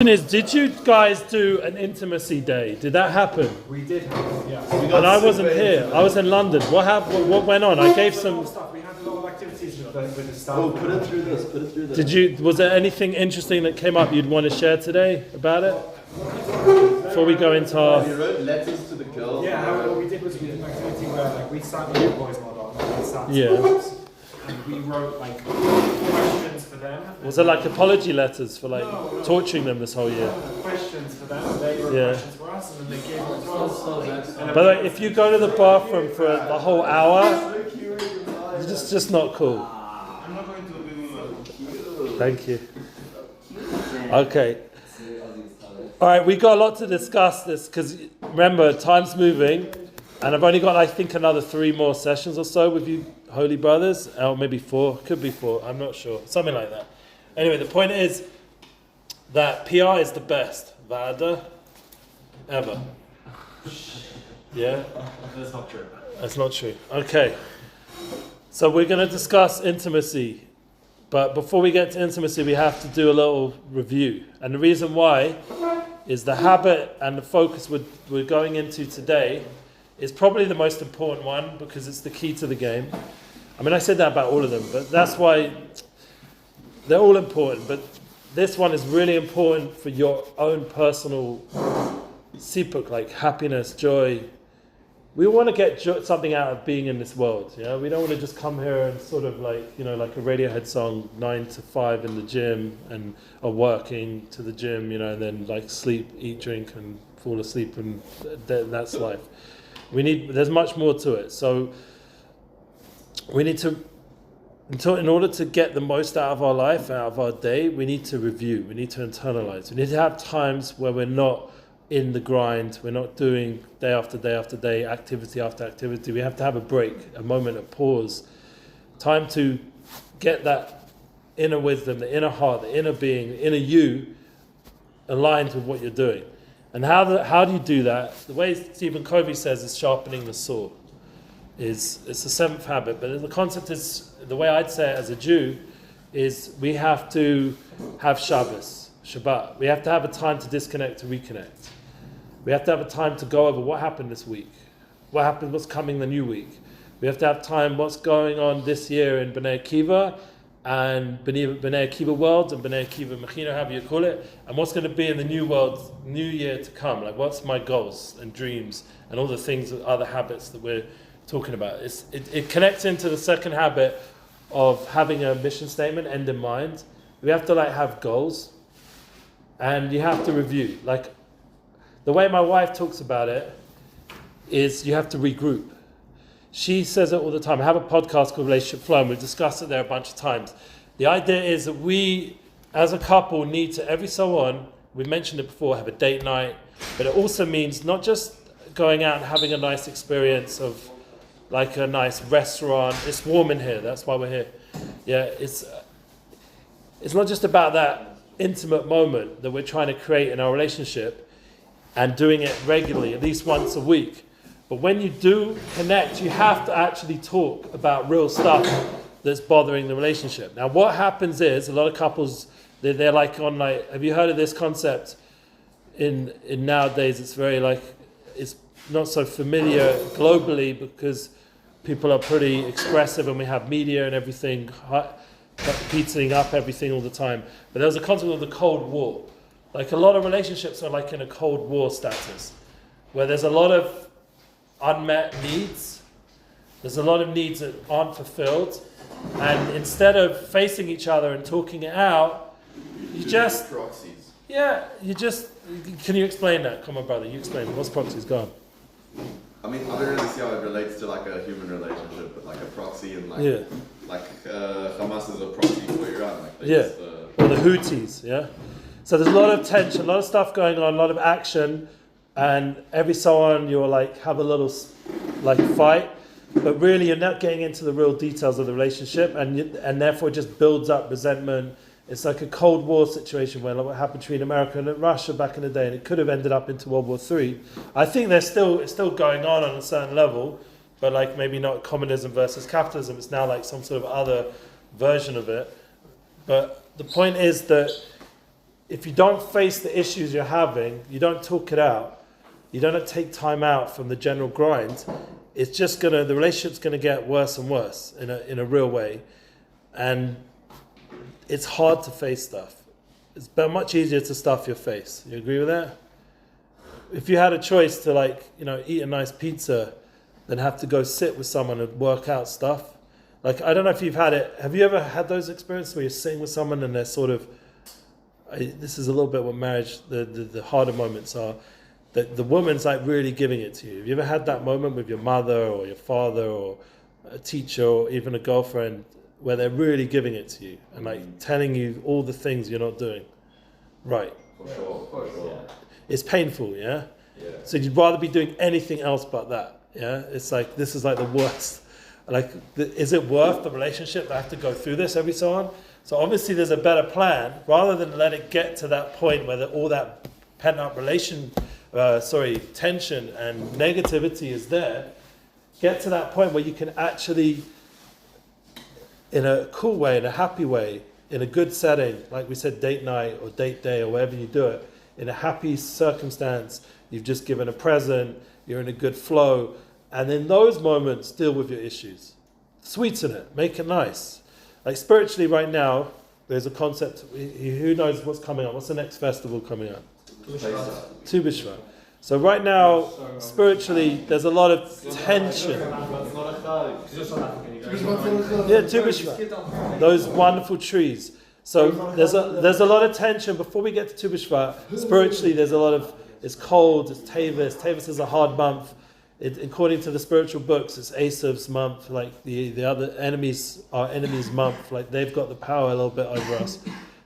Is, did you guys do an intimacy day? Did that happen? We did have, yeah. And I wasn't here. I was in London. What happened? What went on? I gave some. We had a lot of activities with the staff. Oh, put it through this. Put it through this. Did you? Was there anything interesting that came up you'd want to share today about it? Before we go into our. We wrote letters to the girls. Yeah. What we did was we did an activity where we sat in the boys' model. We sat. Yeah. And we wrote questions for them. Was there apology letters for torturing them this whole year? Questions for them. They wrote questions for us, and then they gave it to us. By the way, if you go to the bathroom for the whole hour, it's just not cool. I'm not going to be Thank you. Okay. All right, we got a lot to discuss this because remember, time's moving, and I've only got I think another 3 more sessions or so with you, holy brothers, or maybe 4, could be 4. I'm not sure, something like that. Anyway, the point is that PR is the best Vada ever. Yeah? That's not true. That's not true. Okay. So we're going to discuss intimacy. But before we get to intimacy, we have to do a little review. And the reason why is the habit and the focus we're going into today is probably the most important one because it's the key to the game. I mean, I said that about all of them, but that's why they're all important. But this one is really important for your own personal sipuk, like happiness, joy. We want to get something out of being in this world. You know? We don't want to just come here and sort of like a Radiohead song, 9 to 5 in the gym and are working to the gym, and then sleep, eat, drink, and fall asleep, and that's life. There's much more to it. So we need to, in order to get the most out of our life, out of our day, we need to review. We need to internalize. We need to have times where we're not in the grind. We're not doing day after day after day, activity after activity. We have to have a break, a moment of pause, time to get that inner wisdom, the inner heart, the inner being, the inner you aligned with what you're doing. And how do you do that? The way Stephen Covey says is sharpening the saw. It's the 7th habit, but the concept is, the way I'd say it as a Jew, is we have to have Shabbos, Shabbat. We have to have a time to disconnect, to reconnect. We have to have a time to go over what happened this week, what's coming the new week. We have to have time, what's going on this year in Bnei Akiva, and Bnei Akiva World, and Bnei Akiva Mechina, however you call it, and what's going to be in the new world, new year to come. What's my goals and dreams, and all the things, other habits that we're talking about. It connects into the second habit of having a mission statement, end in mind. We have to have goals, and you have to review. The way my wife talks about it is you have to regroup. She says it all the time. I have a podcast called Relationship Flow, and we've discussed it there a bunch of times. The idea is that we, as a couple, need to, every so on, we mentioned it before, have a date night, but it also means not just going out and having a nice experience of a nice restaurant. It's warm in here, that's why we're here. Yeah, it's not just about that intimate moment that we're trying to create in our relationship and doing it regularly, at least once a week. But when you do connect, you have to actually talk about real stuff that's bothering the relationship. Now, what happens is, a lot of couples, they're on have you heard of this concept in nowadays? It's very it's not so familiar globally because people are pretty expressive and we have media and everything heating up everything all the time. But there's a concept of the Cold War. A lot of relationships are in a Cold War status, where there's a lot of unmet needs. There's a lot of needs that aren't fulfilled. And instead of facing each other and talking it out, you just... Proxies. Yeah, can you explain that? Come on, brother, you explain. What's proxies? Go on. I mean, I don't really see how it relates to a human relationship, but a proxy and Hamas is a proxy for Iran. Or the Houthis, yeah? So there's a lot of tension, a lot of stuff going on, a lot of action, and every so on you'll have a little fight, but really you're not getting into the real details of the relationship, and therefore it just builds up resentment. It's like a Cold War situation where what happened between America and Russia back in the day, and it could have ended up into World War III. I think it's still going on a certain level, but maybe not communism versus capitalism. It's now some sort of other version of it. But the point is that if you don't face the issues you're having, you don't talk it out, you don't take time out from the general grind, it's just the relationship's gonna get worse and worse in a real way. And it's hard to face stuff. It's much easier to stuff your face. You agree with that? If you had a choice to eat a nice pizza than have to go sit with someone and work out stuff, like, I don't know if you've had it. Have you ever had those experiences where you're sitting with someone and they're sort of, this is a little bit what marriage, the harder moments are, that the woman's like really giving it to you. Have you ever had that moment with your mother or your father or a teacher or even a girlfriend where they're really giving it to you and like telling you all the things you're not doing right? For sure. It's painful, yeah? Yeah. So you'd rather be doing anything else but that, yeah? It's like, this is like the worst. Like, is it worth the relationship to have to go through this every so on? So obviously there's a better plan, rather than let it get to that point where all that pent-up tension and negativity is there. Get to that point where you can actually, in a cool way, in a happy way, in a good setting, like we said, date night or date day or wherever you do it, in a happy circumstance, you've just given a present, you're in a good flow, and in those moments, deal with your issues. Sweeten it, make it nice. Like spiritually right now, there's a concept, who knows what's coming up? What's the next festival coming up? Tu B'Shvat. So right now, spiritually, there's a lot of tension. Yeah, Tu B'Shvat. Those wonderful trees. So there's a lot of tension before we get to Tu B'Shvat. Spiritually, there's a lot of, it's cold, it's Tavis. Tavis is a hard month. According to the spiritual books, it's Asav's month, like the other enemies, our enemies' month, like they've got the power a little bit over us.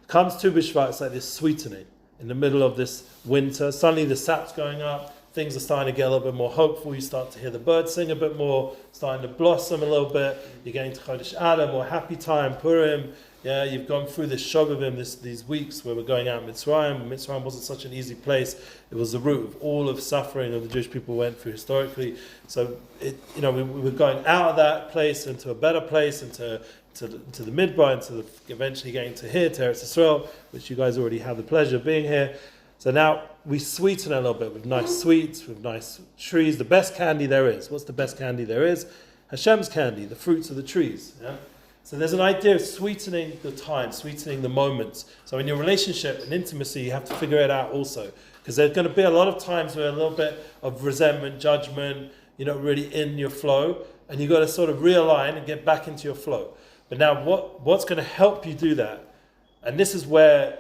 Comes Tu B'Shvat, it's like this sweetening. In the middle of this winter, suddenly the sap's going up, things are starting to get a little bit more hopeful, you start to hear the birds sing a bit more, starting to blossom a little bit, you're getting to Chodesh Adar, more happy time, Purim, yeah, you've gone through this Shovavim, these weeks where we're going out Mitzrayim. Mitzrayim wasn't such an easy place, it was the root of all of suffering that the Jewish people went through historically, so we were going out of that place into a better place, into the Midbar, into eventually getting to here, to Eretz Yisrael, which you guys already have the pleasure of being here. So now we sweeten a little bit with nice sweets, with nice trees. The best candy there is. What's the best candy there is? Hashem's candy, the fruits of the trees. Yeah? So there's an idea of sweetening the time, sweetening the moments. So in your relationship and intimacy, you have to figure it out also. Because there's going to be a lot of times where a little bit of resentment, judgment, you're not really in your flow, and you've got to sort of realign and get back into your flow. But now what's going to help you do that? And this is where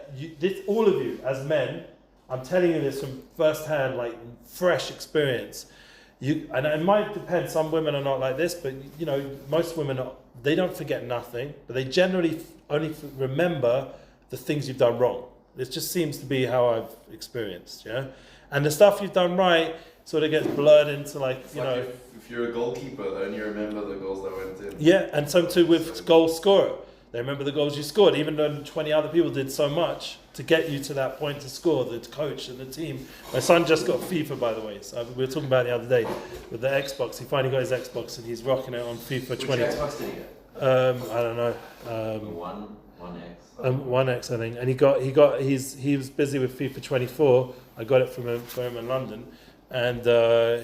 all of you as men, I'm telling you this from first-hand, like fresh experience. And it might depend, some women are not like this, but most women, they don't forget nothing, but they generally only remember the things you've done wrong. It just seems to be how I've experienced, yeah? And the stuff you've done right sort of gets blurred into if you're a goalkeeper, they only remember the goals that went in. Yeah, and so too with goal scorer. They remember the goals you scored, even though 20 other people did so much to get you to that point to score, the coach and the team. My son just got FIFA, by the way. So we were talking about it the other day with the Xbox. He finally got his Xbox and he's rocking it on FIFA 20. Which Xbox did he get? I don't know. 1X, I think. And he was busy with FIFA 24. I got it for him in London. And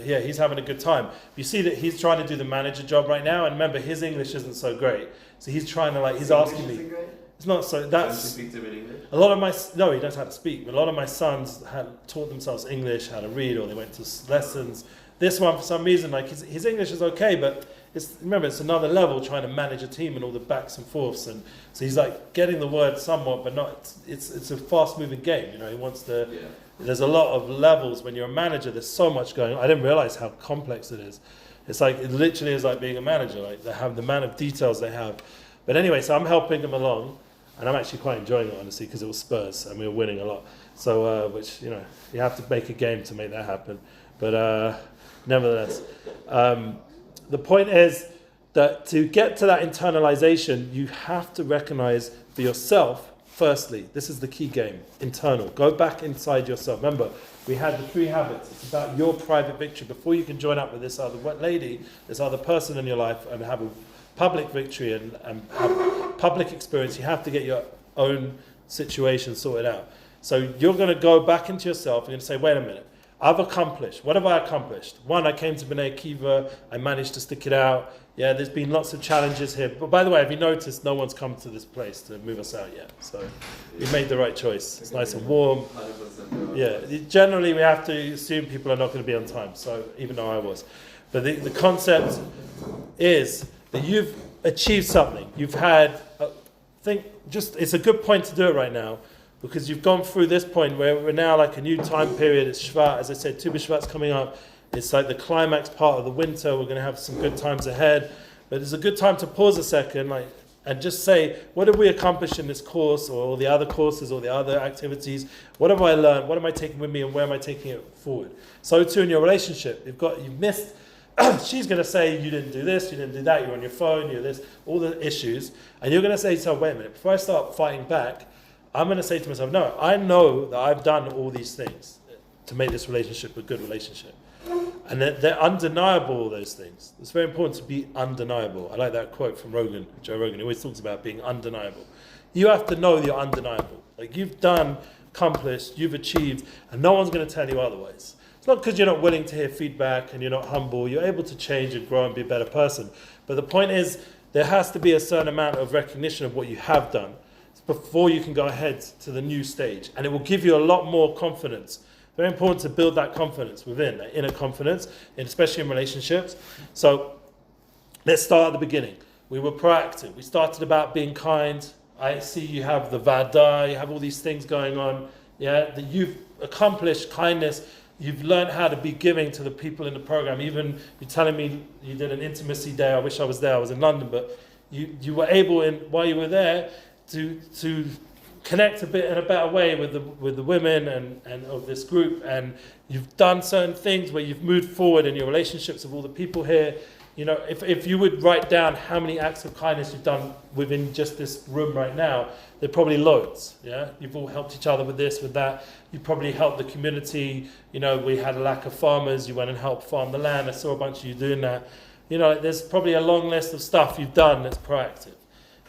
he's having a good time. You see that he's trying to do the manager job right now, and remember, his English isn't so great. So he's trying to he's asking me. It's not so. That's Don't you speak to him in English? a lot of no, he knows how to speak. But a lot of my sons had taught themselves English, how to read, or they went to lessons. This one, for some reason, his English is okay, but it's another level trying to manage a team and all the backs and forths, and so he's getting the word somewhat, but not. It's a fast-moving game. He wants to. Yeah. There's a lot of levels when you're a manager. There's so much going on. I didn't realize how complex it is. It literally is like being a manager. They have the amount of details they have. But anyway, so I'm helping them along, and I'm actually quite enjoying it, honestly, because it was Spurs and we were winning a lot. So, which you have to make a game to make that happen. But nevertheless, the point is that to get to that internalization, you have to recognize for yourself. Firstly, this is the key game, internal. Go back inside yourself. Remember, we had the 3 habits. It's about your private victory. Before you can join up with this other lady, this other person in your life and have a public victory and have public experience, you have to get your own situation sorted out. So you're going to go back into yourself and you're going to say, wait a minute, I've accomplished. What have I accomplished? One, I came to Bnei Akiva. I managed to stick it out. Yeah, there's been lots of challenges here. But by the way, have you noticed no one's come to this place to move us out yet? So we made the right choice. It's nice and warm. Yeah, generally we have to assume people are not going to be on time. So even though I was. But the concept is that you've achieved something. You've had, it's a good point to do it right now. Because you've gone through this point where we're now like a new time period. It's Shvat, as I said, Tu B'Shvat's coming up. It's like the climax part of the winter. We're going to have some good times ahead. But it's a good time to pause a second and just say, what have we accomplished in this course or the other courses or the other activities? What have I learned? What am I taking with me and where am I taking it forward? So too in your relationship. You've missed, she's going to say, you didn't do this, you didn't do that, you're on your phone, you're this, all the issues. And you're going to say to her, wait a minute, before I start fighting back, I'm going to say to myself, no, I know that I've done all these things to make this relationship a good relationship. And they're undeniable, all those things. It's very important to be undeniable. I like that quote from Joe Rogan. He always talks about being undeniable. You have to know you're undeniable. Like you've done, accomplished, you've achieved, and no one's going to tell you otherwise. It's not because you're not willing to hear feedback and you're not humble. You're able to change and grow and be a better person. But the point is, there has to be a certain amount of recognition of what you have done before you can go ahead to the new stage. And it will give you a lot more confidence. Very important to build that confidence within, that inner confidence, and especially in relationships. So let's start at the beginning. We were proactive. We started about being kind. I see you have the Vada, you have all these things going on. Yeah, that you've accomplished kindness. You've learned how to be giving to the people in the program. Even you're telling me you did an intimacy day. I wish I was there. I was in London, but you were able, while you were there, to connect a bit in a better way with the women and of this group, and you've done certain things where you've moved forward in your relationships with all the people here. You know, if you would write down how many acts of kindness you've done within just this room right now, they're probably loads. Yeah, you've all helped each other with this, with that. You probably helped the community. You know, we had a lack of farmers. You went and helped farm the land. I saw a bunch of you doing that. You know, there's probably a long list of stuff you've done that's proactive.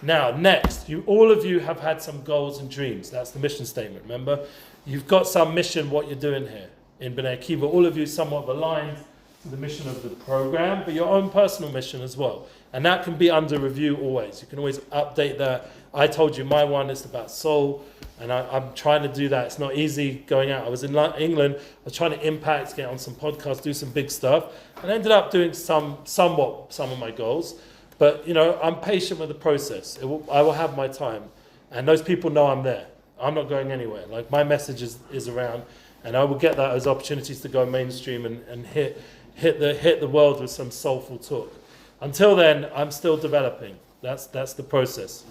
Now, next, all of you have had some goals and dreams. That's the mission statement, remember? You've got some mission, what you're doing here in Bnei Akiva. All of you somewhat aligned to the mission of the program, but your own personal mission as well. And that can be under review always. You can always update that. I told you my one is about soul, and I'm trying to do that. It's not easy going out. I was in England. I was trying to impact, get on some podcasts, do some big stuff, and I ended up doing some of my goals. But, you know, I'm patient with the process. I will have my time. And those people know I'm there. I'm not going anywhere. Like, my message is around, and I will get that as opportunities to go mainstream and hit the world with some soulful talk. Until then, I'm still developing. That's the process.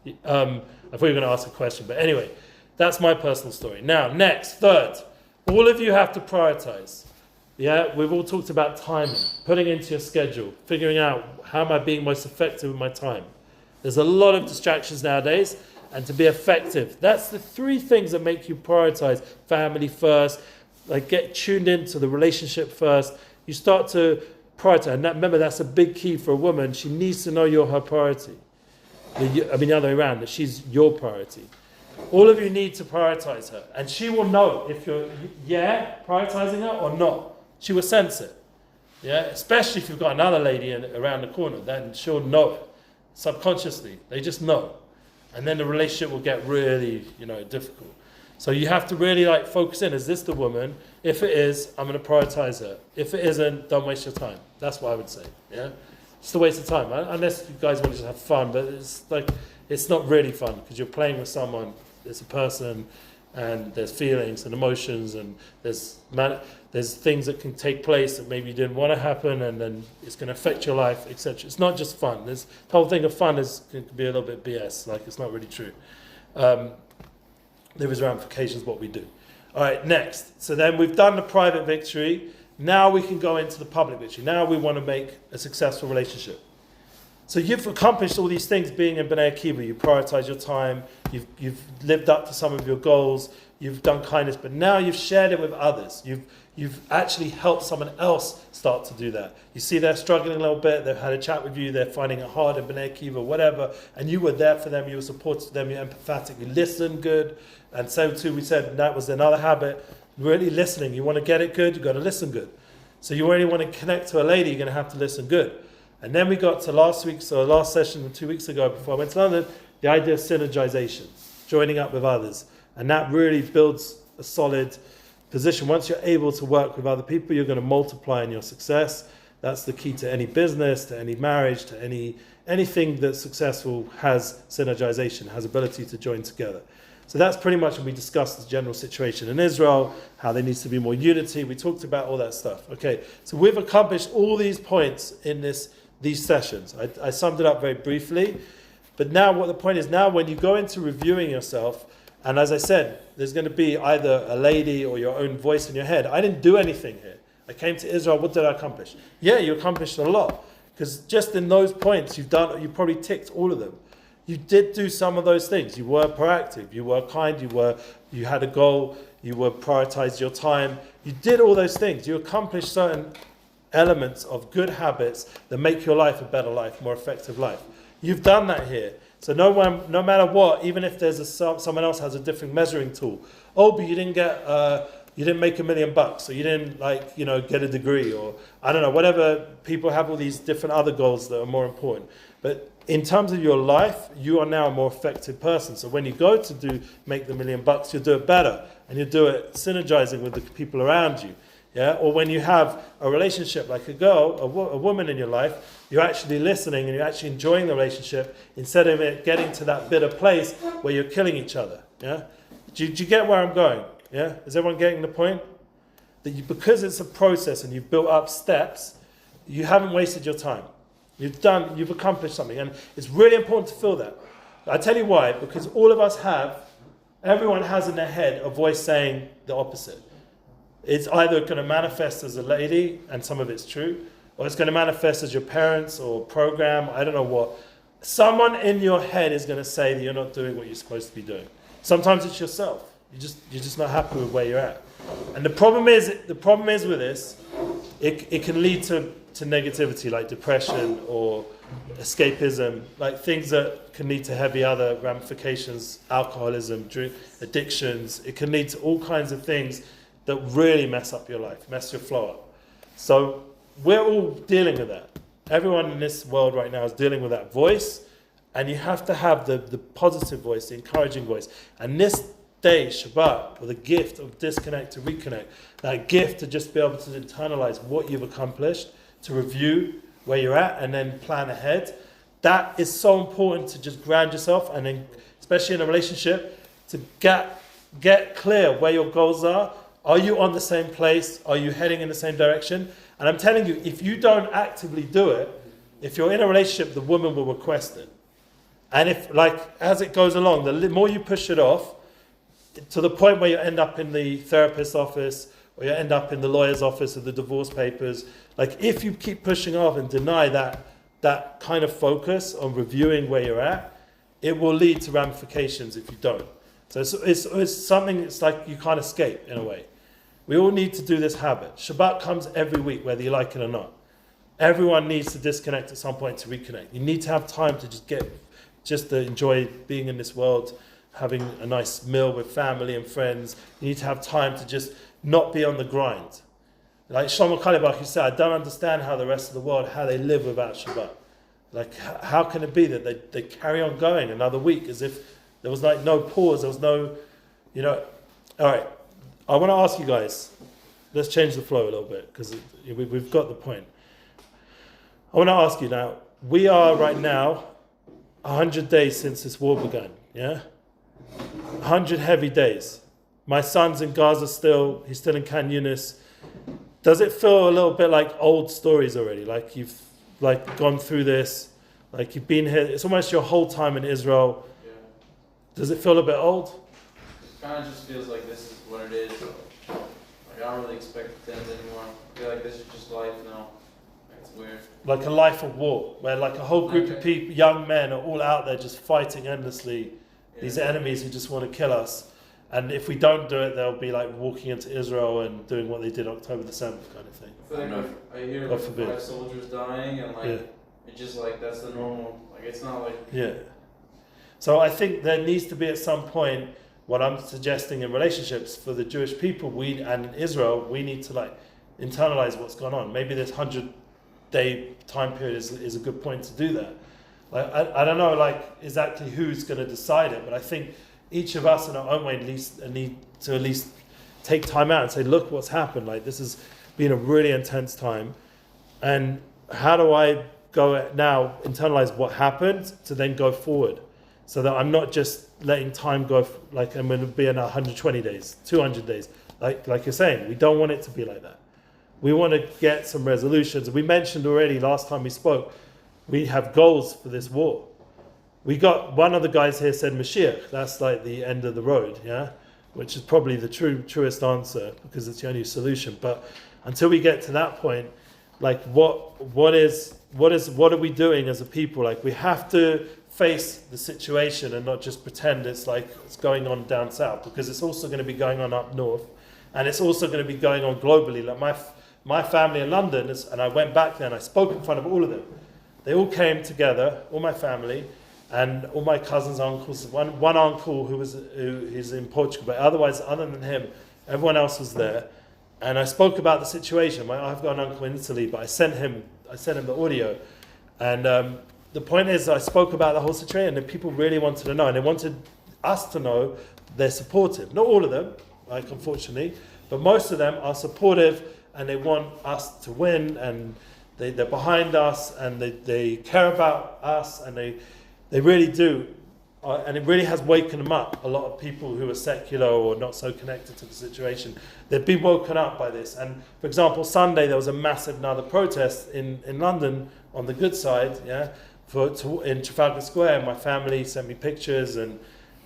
I thought you were going to ask a question. But anyway, that's my personal story. Now, next, third, all of you have to prioritize. Yeah, we've all talked about timing, putting into your schedule, figuring out how am I being most effective with my time. There's a lot of distractions nowadays, and to be effective, that's the three things that make you prioritize. Family first, like get tuned into the relationship first. You start to prioritize, and remember that's a big key for a woman. She needs to know you're her priority. The other way around, that she's your priority. All of you need to prioritize her, and she will know if you're prioritizing her or not. She will sense it, yeah. Especially if you've got another lady around the corner, then she'll know it subconsciously. They just know, and then the relationship will get really, difficult. So you have to really focus in. Is this the woman? If it is, I'm going to prioritize her. If it isn't, don't waste your time. That's what I would say. Yeah, just a waste of time. Unless you guys want to just have fun, but it's not really fun because you're playing with someone. It's a person. And there's feelings and emotions, and there's things that can take place that maybe you didn't want to happen, and then it's going to affect your life, etc. It's not just fun. The whole thing of fun can be a little bit BS. It's not really true. There is ramifications what we do. All right, next. So then we've done the private victory. Now we can go into the public victory. Now we want to make a successful relationship. So you've accomplished all these things being in Bnei Akiva. You prioritize your time. You've lived up to some of your goals. You've done kindness, but now you've shared it with others. You've actually helped someone else start to do that. You see they're struggling a little bit. They've had a chat with you. They're finding it hard in Bnei Akiva, whatever. And you were there for them. You were supportive to them. You're empathetic. You listened good. And so too, we said that was another habit. Really listening. You want to get it good. You've got to listen good. So you really want to connect to a lady. You're going to have to listen good. And then we got to last session 2 weeks ago before I went to London, the idea of synergization, joining up with others. And that really builds a solid position. Once you're able to work with other people, you're going to multiply in your success. That's the key to any business, to any marriage, to anything that's successful has synergization, has ability to join together. So that's pretty much when we discussed the general situation in Israel, how there needs to be more unity. We talked about all that stuff. Okay, so we've accomplished all these points in these sessions. I summed it up very briefly, but now what the point is, now when you go into reviewing yourself, and as I said, there's going to be either a lady or your own voice in your head. I didn't do anything here. I came to Israel, what did I accomplish? Yeah, you accomplished a lot, because just in those points you probably ticked all of them. You did do some of those things. You were proactive, you were kind, you had a goal, you were prioritized your time. You did all those things. You accomplished certain elements of good habits that make your life a better life, more effective life. You've done that here. So no matter what, even if there's someone else has a different measuring tool. Oh, but you didn't make $1 million, or you didn't get a degree, or I don't know, whatever. People have all these different other goals that are more important. But in terms of your life, you are now a more effective person. So when you go to make the $1 million, you'll do it better, and you'll do it synergizing with the people around you. Yeah, or when you have a relationship like a girl, a woman in your life, you're actually listening and you're actually enjoying the relationship instead of it getting to that bitter place where you're killing each other. Yeah, do you get where I'm going? Yeah, is everyone getting the point? That because it's a process and you've built up steps, you haven't wasted your time. You've accomplished something, and it's really important to feel that. I tell you why, because everyone has in their head a voice saying the opposite. It's either going to manifest as a lady, and some of it's true, or it's going to manifest as your parents or program, I don't know what. Someone in your head is going to say that you're not doing what you're supposed to be doing. Sometimes it's yourself. You're just not happy with where you're at. And the problem is with this, it can lead to negativity like depression or escapism, like things that can lead to heavy other ramifications, alcoholism, drink addictions. It can lead to all kinds of things that really mess up your life, mess your flow up. So we're all dealing with that. Everyone in this world right now is dealing with that voice, and you have to have the positive voice, the encouraging voice. And this day, Shabbat, with a gift of disconnect to reconnect, that gift to just be able to internalize what you've accomplished, to review where you're at, and then plan ahead. That is so important to just ground yourself, and then, especially in a relationship, to get clear where your goals are. Are you on the same place? Are you heading in the same direction? And I'm telling you, if you don't actively do it, if you're in a relationship, the woman will request it. And if, as it goes along, the more you push it off, to the point where you end up in the therapist's office, or you end up in the lawyer's office with the divorce papers, if you keep pushing off and deny that kind of focus on reviewing where you're at, it will lead to ramifications if you don't. So it's something, it's like you can't escape in a way. We all need to do this habit. Shabbat comes every week, whether you like it or not. Everyone needs to disconnect at some point to reconnect. You need to have time to just to enjoy being in this world, having a nice meal with family and friends. You need to have time to just not be on the grind. Like Shlomo Kalibach, who said, I don't understand how the rest of the world, how they live without Shabbat. How can it be that they carry on going another week as if there was no pause, there was no, all right. I want to ask you guys, let's change the flow a little bit, because we've got the point. I want to ask you now, we are right now 100 days since this war began, yeah? 100 heavy days. My son's in Gaza still, he's still in Khan Yunis. Does it feel a little bit like old stories already? Like you've gone through this, like you've been here, it's almost your whole time in Israel. Yeah. Does it feel a bit old? It kind of just feels like this is what it is. I don't really expect it to end anymore. I feel like this is just life now. It's weird. like a life of war, where like a whole group of people, young men, are all out there just fighting endlessly these enemies who just want to kill us. And if we don't do it, they'll be like walking into Israel and doing what they did October the 7th kind of thing. I feel like I hear God like forbid. 5 soldiers dying and like it's just like that's the normal. Like it's not like So I think there needs to be at some point what I'm suggesting in relationships for the Jewish people, and in Israel, we need to like internalize what's going on. Maybe this 100-day time period is a good point to do that. Like I don't know like exactly who's going to decide it, but I think each of us in our own way need to at least take time out and say, look what's happened. Like this has been a really intense time, and how do I go now internalize what happened to then go forward, so that I'm not just letting time go. Like I'm going to be in 120 days, 200 days. Like you're saying, we don't want it to be like that. We want to get some resolutions. We mentioned already last time we spoke, we have goals for this war. We got one of the guys here said Mashiach. That's like the end of the road, which is probably the truest answer because it's the only solution. But until we get to that point, like what are we doing as a people? Like we have to face the situation and not just pretend it's like it's going on down south, because it's also going to be going on up north, and it's also going to be going on globally. Like my family in London and I went back there and I spoke in front of all of them. They all came together, all my family, and all my cousins, uncles. One uncle who's in Portugal, but otherwise, other than him, everyone else was there. And I spoke about the situation. I've got an uncle in Italy, but I sent him the audio. And the point is, I spoke about the whole situation, and people really wanted to know, and they wanted us to know they're supportive. Not all of them, like unfortunately, but most of them are supportive, and they want us to win, and they're behind us, and they care about us, and they really do. And it really has waken them up, a lot of people who are secular or not so connected to the situation. They've been woken up by this. And for example, Sunday there was a massive another protest in London on the good side, in Trafalgar Square. My family sent me pictures, and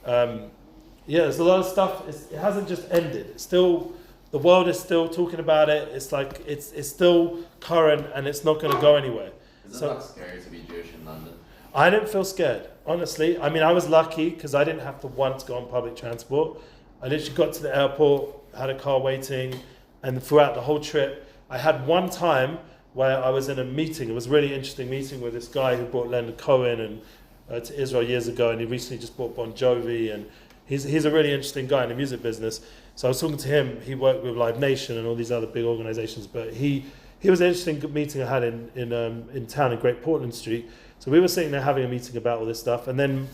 there's a lot of stuff. It hasn't just ended. It's still, the world is still talking about it. It's like it's still current, and it's not going to go anywhere. Is it not scary to be Jewish in London? I didn't feel scared, honestly. I mean, I was lucky because I didn't have to once go on public transport. I literally got to the airport, had a car waiting, and throughout the whole trip, I had one time where I was in a meeting. It was a really interesting meeting with this guy who brought Leonard Cohen to Israel years ago, and he recently just bought Bon Jovi, and he's a really interesting guy in the music business. So I was talking to him. He worked with Live Nation and all these other big organizations, but he was an interesting meeting I had in town in Great Portland Street. So we were sitting there having a meeting about all this stuff, and then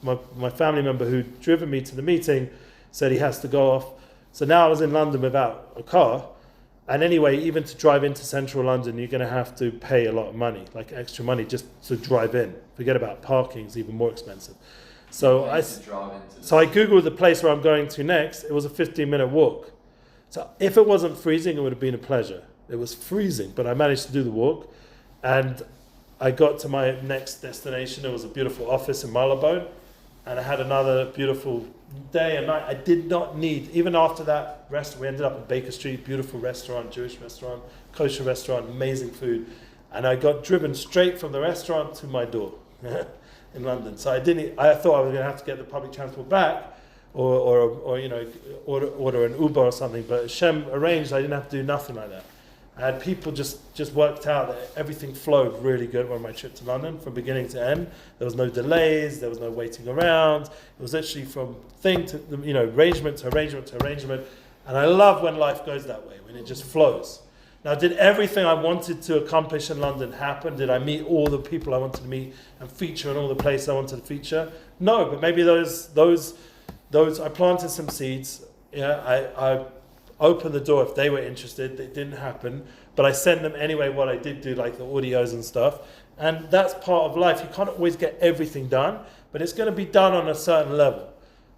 my family member who'd driven me to the meeting said he has to go off. So now I was in London without a car, and anyway, even to drive into central London, you're going to have to pay a lot of money, like extra money, just to drive in. Forget about parking; it's even more expensive. So I googled the place where I'm going to next. It was a 15-minute walk. So if it wasn't freezing, it would have been a pleasure. It was freezing, but I managed to do the walk, and I got to my next destination. It was a beautiful office in Marylebone, and I had another beautiful day and night. I did not need, even after that restaurant, we ended up at Baker Street, beautiful restaurant, Jewish restaurant, kosher restaurant, amazing food. And I got driven straight from the restaurant to my door in London. So I thought I was going to have to get the public transport back or order an Uber or something, but Hashem arranged I didn't have to do nothing like that. I had people just worked out that everything flowed really good on my trip to London from beginning to end. There was no delays, there was no waiting around. It was literally from thing to arrangement to arrangement to arrangement. And I love when life goes that way, when it just flows. Now, did everything I wanted to accomplish in London happen? Did I meet all the people I wanted to meet and feature in all the places I wanted to feature? No, but maybe those I planted some seeds. I opened the door if they were interested. It didn't happen, but I sent them anyway what I did do, like the audios and stuff. And that's part of life. You can't always get everything done, but it's going to be done on a certain level.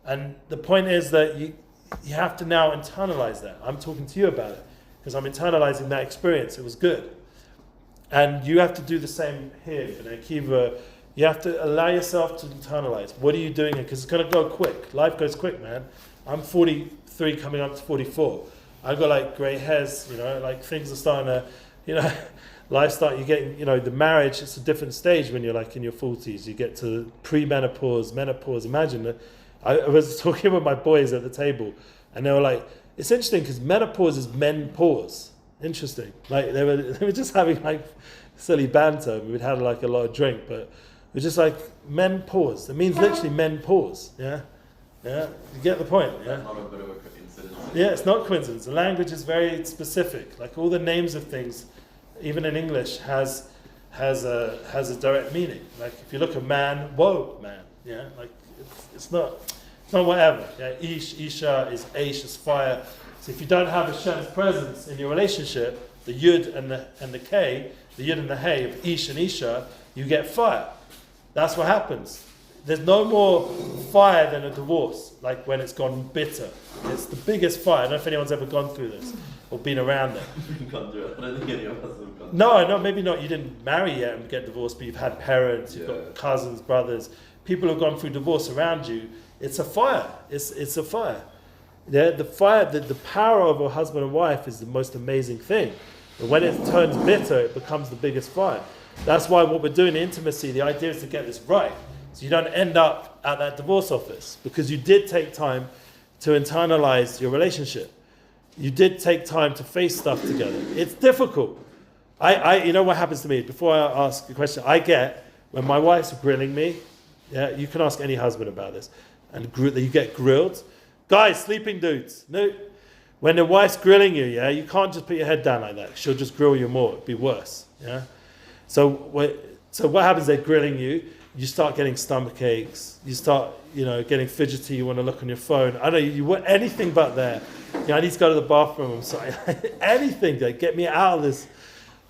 And the point is that you have to now internalize that. I'm talking to you about it because I'm internalizing that experience. It was good. And you have to do the same here. Bnei Akiva, you have to allow yourself to internalize. What are you doing? Because it's going to go quick. Life goes quick, man. I'm 43 coming up to 44. I've got like grey hairs, like things are starting to lifestyle. You get, the marriage. It's a different stage when you're like in your 40s. You get to pre-menopause, menopause. Imagine that. I was talking with my boys at the table, and they were like, "It's interesting because menopause is men pause." Interesting. Like they were just having like silly banter. We'd had like a lot of drink, but we're just like men pause. It means literally men pause. Yeah. You get the point. Yeah. Not a bit of a coincidence. Yeah, it's not coincidence. The language is very specific. Like all the names of things, even in English, has a direct meaning. Like if you look at man, whoa, man. Yeah, like it's not whatever. Yeah, ish, isha is aish, is fire. So if you don't have Hashem's presence in your relationship, the yud and the k, the yud and the hey of ish and isha, you get fire. That's what happens. There's no more fire than a divorce, like when it's gone bitter. It's the biggest fire. I don't know if anyone's ever gone through this or been around it. Gone through it. I don't think any of us have gone through it. No, maybe not. You didn't marry yet and get divorced, but you've had parents, you've got cousins, brothers. People who've gone through divorce around you. It's a fire. It's a fire. Yeah, the fire, the power of a husband and wife is the most amazing thing. But when it turns bitter, it becomes the biggest fire. That's why what we're doing in intimacy, the idea is to get this right. So you don't end up at that divorce office because you did take time to internalize your relationship. You did take time to face stuff together. It's difficult. You know what happens to me? Before I ask a question, I get when my wife's grilling me. Yeah, you can ask any husband about this, and you get grilled. Guys, sleeping dudes. No, when the wife's grilling you, yeah, you can't just put your head down like that. She'll just grill you more. It'd be worse. Yeah. So what happens? They're grilling you. You start getting stomach aches. You start, getting fidgety. You want to look on your phone. I don't know. You want anything but there. I need to go to the bathroom. I'm sorry. Anything that get me out of this.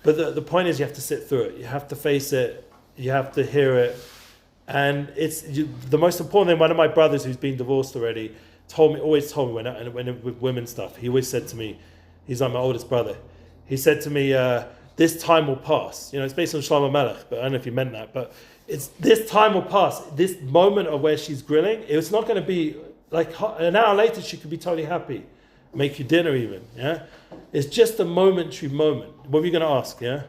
But the point is, you have to sit through it. You have to face it. You have to hear it. And it's the most important thing. One of my brothers who's been divorced already always told me when with women stuff. He always said to me, he's like my oldest brother. He said to me, "This time will pass." It's based on Shlomo Melech, but I don't know if he meant that. But it's this time will pass. This moment of where she's grilling, it's not going to be like an hour later. She could be totally happy, make you dinner even. Yeah, it's just a momentary moment. What were you going to ask? Yeah.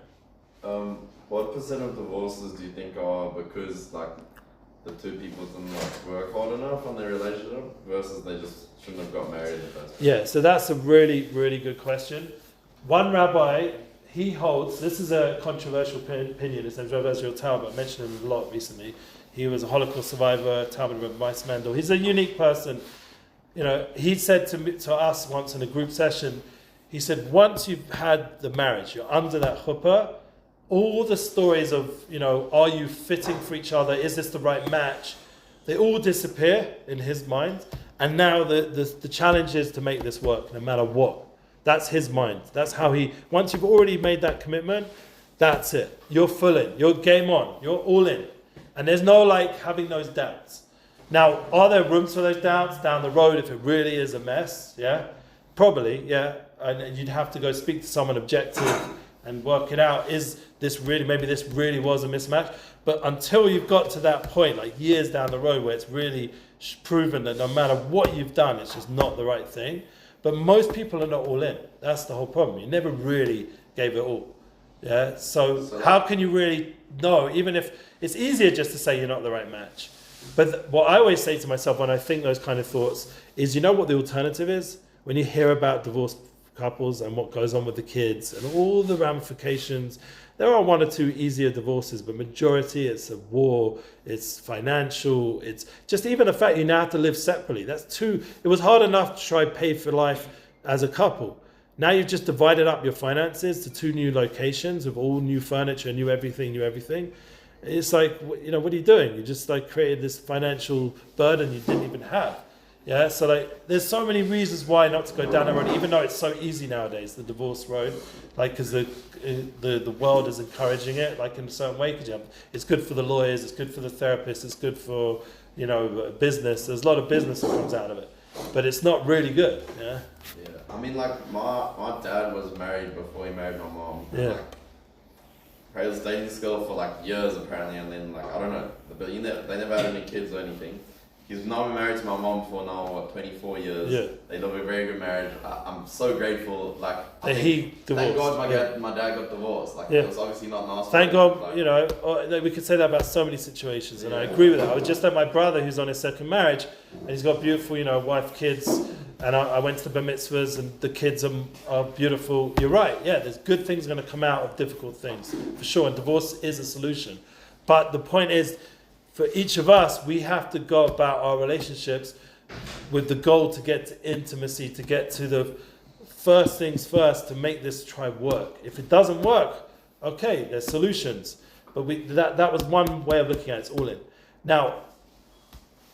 What percent of divorces do you think are because the two people didn't work hard enough on their relationship versus they just shouldn't have got married in the first place? Yeah, so that's a really, really good question. One rabbi, he holds, this is a controversial opinion, his name's Rabbi Israel Talbot, I mentioned him a lot recently. He was a Holocaust survivor, Talbot Rabbi Weiss Mendel. He's a unique person. He said to us once in a group session, he said, once you've had the marriage, you're under that chuppah, all the stories of, are you fitting for each other? Is this the right match? They all disappear in his mind. And now the challenge is to make this work no matter what. That's his mind. That's how once you've already made that commitment, that's it. You're full in. You're game on. You're all in. And there's no having those doubts. Now, are there rooms for those doubts down the road if it really is a mess? Yeah, probably, yeah. And you'd have to go speak to someone objective and work it out. Maybe this really was a mismatch. But until you've got to that point, like years down the road, where it's really proven that no matter what you've done, it's just not the right thing. But most people are not all in. That's the whole problem. You never really gave it all. Yeah. So how can you really know? Even if it's easier just to say you're not the right match. But what I always say to myself when I think those kind of thoughts is, what the alternative is? When you hear about divorced couples and what goes on with the kids and all the ramifications, there are one or two easier divorces, but majority it's a war, it's financial, it's just even the fact you now have to live separately. It was hard enough to try pay for life as a couple. Now you've just divided up your finances to two new locations with all new furniture, new everything. It's like, what are you doing? You just created this financial burden you didn't even have. Yeah, so there's so many reasons why not to go down that road, even though it's so easy nowadays, the divorce road, because the world is encouraging it, in a certain way. It's good for the lawyers, it's good for the therapists, it's good for business. There's a lot of business that comes out of it, but it's not really good. Yeah. Yeah, I mean, my dad was married before he married my mom. Yeah. He was dating this girl for years apparently, and then I don't know, but they never had any kids or anything. He's now been married to my mom for now 24 years. Yeah. They live a very good marriage. I'm so grateful. Like He divorced. thank God my dad got divorced. Like it was obviously not nice. Thank God, we could say that about so many situations, and I agree with that. I was just at my brother who's on his second marriage, and he's got beautiful, wife, kids, and I went to the bar mitzvahs, and the kids are beautiful. You're right, yeah, there's good things going to come out of difficult things, for sure, and divorce is a solution. But the point is, for each of us, we have to go about our relationships with the goal to get to intimacy, to get to the first things first, to make this try work. If it doesn't work, okay, there's solutions. But that was one way of looking at it, it's all in. Now,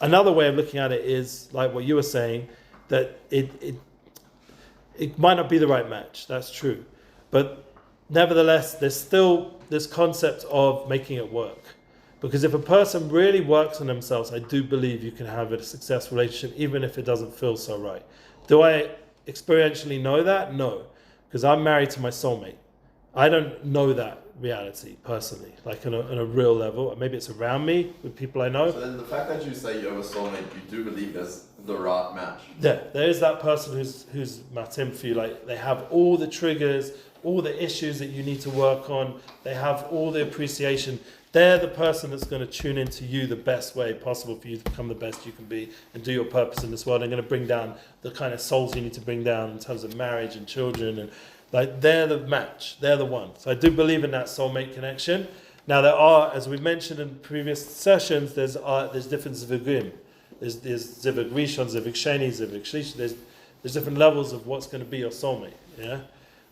another way of looking at it is, like what you were saying, that it might not be the right match, that's true. But nevertheless, there's still this concept of making it work. Because if a person really works on themselves, I do believe you can have a successful relationship, even if it doesn't feel so right. Do I experientially know that? No. Because I'm married to my soulmate. I don't know that reality personally, like on a real level. Maybe it's around me with people I know. So then the fact that you say you have a soulmate, you do believe there's the right match. Yeah, there is that person who's matim for you. Like they have all the triggers, all the issues that you need to work on. They have all the appreciation. They're the person that's going to tune into you the best way possible for you to become the best you can be and do your purpose in this world. They're going to bring down the kind of souls you need to bring down in terms of marriage and children. And like they're the match. They're the one. So I do believe in that soulmate connection. Now there are, as we mentioned in previous sessions, there's different zivugim. There's zivug rishon, zivug sheni, zivug shlishi. There's different levels of what's going to be your soulmate. Yeah,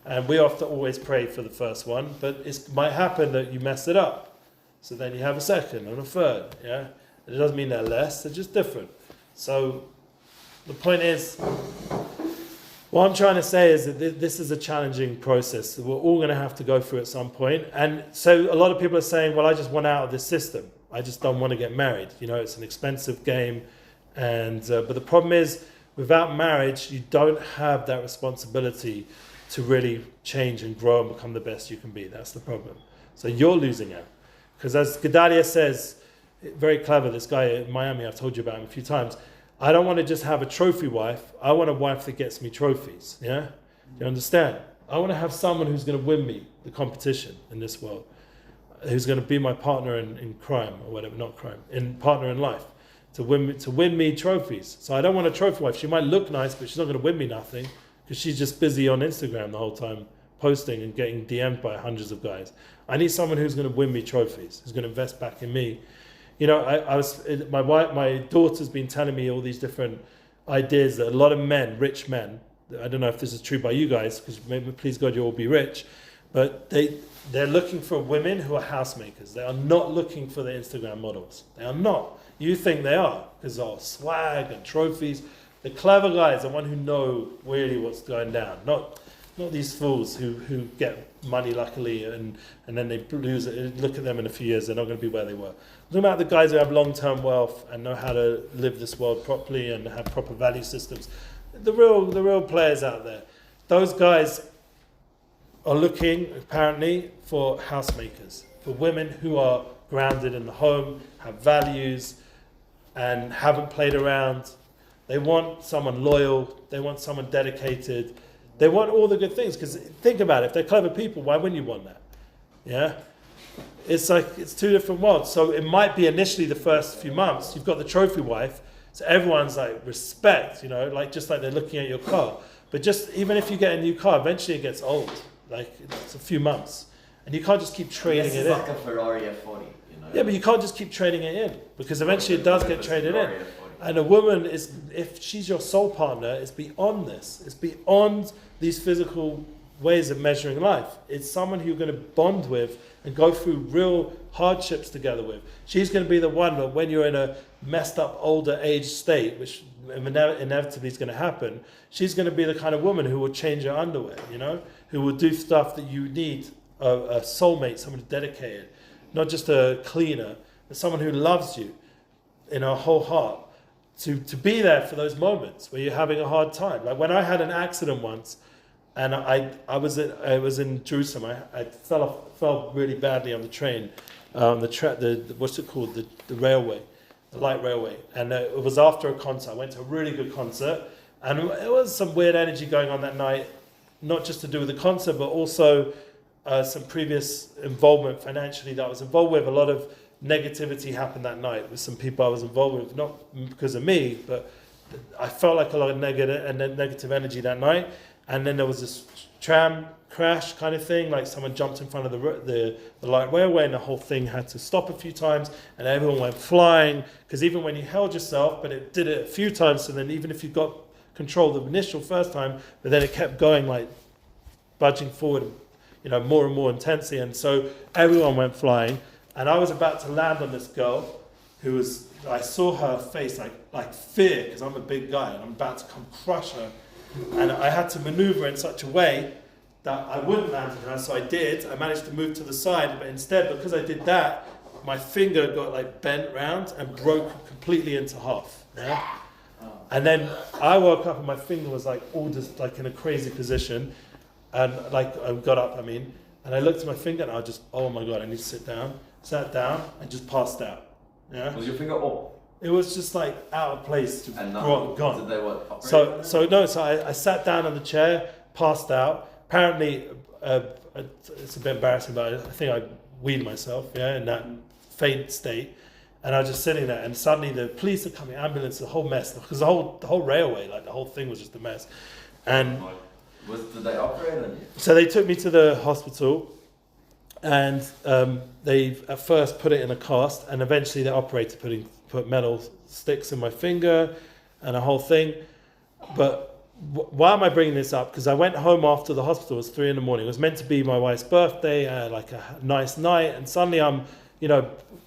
and we have to always pray for the first one, but it might happen that you mess it up. So then you have a second and a third, yeah? It doesn't mean they're less, they're just different. So the point is, what I'm trying to say is that this is a challenging process that we're all going to have to go through at some point. And so a lot of people are saying, well, I just want out of this system. I just don't want to get married. It's an expensive game. And but the problem is, without marriage, you don't have that responsibility to really change and grow and become the best you can be. That's the problem. So you're losing out. Because as Gedalia says, very clever, this guy in Miami, I've told you about him a few times, I don't want to just have a trophy wife, I want a wife that gets me trophies, yeah? Do you understand? I want to have someone who's going to win me the competition in this world, who's going to be my partner in crime, or whatever, not crime, partner in life, to win me trophies. So I don't want a trophy wife. She might look nice, but she's not going to win me nothing, because she's just busy on Instagram the whole time, posting and getting DM'd by hundreds of guys. I need someone who's going to win me trophies, who's going to invest back in me. My daughter's been telling me all these different ideas that a lot of men, rich men, I don't know if this is true by you guys, because maybe please God you all be rich, but they're looking for women who are housemakers. They are not looking for the Instagram models. They are not. You think they are, because of swag and trophies. The clever guys are the one who know really what's going down, not these fools who get money luckily and then they lose it. Look at them in a few years, they're not going to be where they were. Look about the guys who have long-term wealth and know how to live this world properly and have proper value systems. The real players out there. Those guys are looking, apparently, for housemakers, for women who are grounded in the home, have values, and haven't played around. They want someone loyal, they want someone dedicated. They want all the good things, because think about it, if they're clever people, why wouldn't you want that? Yeah? It's like, it's two different worlds. So it might be initially the first few months, you've got the trophy wife, so everyone's like, respect, just like they're looking at your car. But just, even if you get a new car, eventually it gets old. Like, it's a few months. And you can't just keep trading it in. It's like a Ferrari F40, Yeah, but you can't just keep trading it in, because eventually it does get traded in. And a woman is, if she's your soul partner, it's beyond this. It's beyond these physical ways of measuring life. It's someone who you're going to bond with and go through real hardships together with. She's going to be the one that when you're in a messed up older age state, which inevitably is going to happen, she's going to be the kind of woman who will change your underwear, who will do stuff that you need, a soulmate, someone dedicated, not just a cleaner, but someone who loves you in her whole heart. To be there for those moments where you're having a hard time. Like when I had an accident once, and I was in Jerusalem. I fell really badly on the train, what's it called, the railway, the light railway, and it was after a concert. I went to a really good concert, and it was some weird energy going on that night, not just to do with the concert, but also some previous involvement financially that I was involved with. A lot of negativity happened that night with some people I was involved with, not because of me, but I felt like a lot of negative energy that night. And then there was this tram crash kind of thing, like someone jumped in front of the light railway, and the whole thing had to stop a few times, and everyone went flying, because even when you held yourself, but it did it a few times, so then even if you got control the initial first time, but then it kept going, like budging forward, more and more intensely, and so everyone went flying. And I was about to land on this girl I saw her face like fear, because I'm a big guy and I'm about to come crush her, and I had to maneuver in such a way that I wouldn't land on her. So I did. I managed to move to the side, but instead, because I did that, my finger got like bent round and broke completely into half. Yeah? And then I woke up and my finger was like all just like in a crazy position, and like I got up, and I looked at my finger and I just, oh my God, I need to sit down. Sat down and just passed out. Yeah. Was your finger up? It was just like out of place, And gone. Did they operate So I sat down on the chair, passed out. Apparently, it's a bit embarrassing, but I think I weed myself, in that faint state. And I was just sitting there, and suddenly the police are coming, ambulance, the whole mess, because the whole railway, like the whole thing was just a mess. And did they operate on you? so they took me to the hospital. And they at first put it in a cast, and eventually the operator put metal sticks in my finger and a whole thing. But why am I bringing this up? Because I went home after the hospital. It was 3 a.m. It was meant to be my wife's birthday, like a nice night, and suddenly I'm,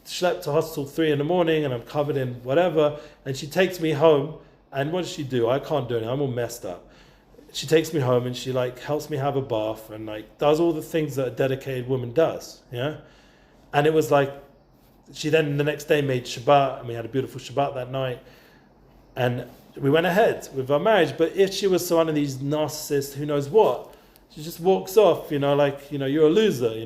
schlepped to hospital 3 a.m. and I'm covered in whatever. And she takes me home, and what does she do? I can't do it. I'm all messed up. She takes me home and she helps me have a bath and does all the things that a dedicated woman does, yeah? And it was like, she then the next day made Shabbat, and we had a beautiful Shabbat that night, and we went ahead with our marriage. But if she was one of these narcissists, who knows what, she just walks off, you're a loser,